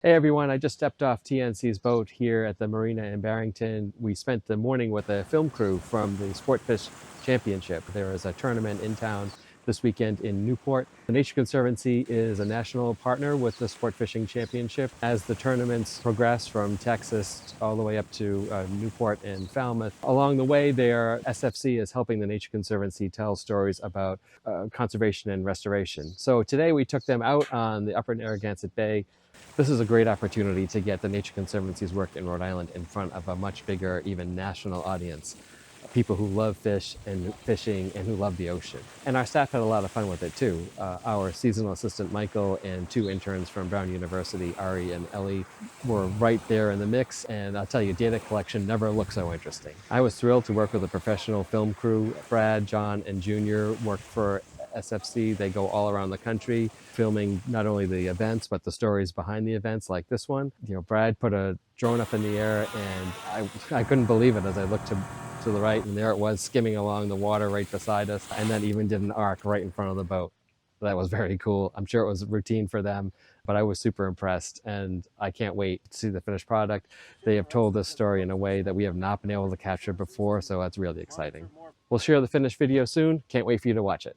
Hey everyone, I just stepped off TNC's boat here at the marina in Barrington. We spent the morning with a film crew from the Sportfish Championship. There is a tournament in town this weekend in Newport. The Nature Conservancy is a national partner with the Sport Fishing Championship. As the tournaments progress from Texas all the way up to Newport and Falmouth, along the way there, SFC is helping the Nature Conservancy tell stories about conservation and restoration. So today we took them out on the upper Narragansett Bay. This is a great opportunity to get the Nature Conservancy's work in Rhode Island in front of a much bigger, even national audience. People who love fish and fishing and who love the ocean. And our staff had a lot of fun with it too. Our seasonal assistant Michael and two interns from Brown University, Ari and Ellie, were right there in the mix. And I'll tell you, data collection never looked so interesting. I was thrilled to work with a professional film crew. Brad, John, and Junior worked for SFC. They go all around the country filming not only the events but the stories behind the events, like this one. You know, Brad put a drone up in the air and I couldn't believe it as I looked to the right, and there it was skimming along the water right beside us, and then even did an arc right in front of the boat. That was very cool. I'm sure it was routine for them, but I was super impressed, and I can't wait to see the finished product. They have told this story in a way that we have not been able to capture before, so that's really exciting. We'll share the finished video soon. Can't wait for you to watch it.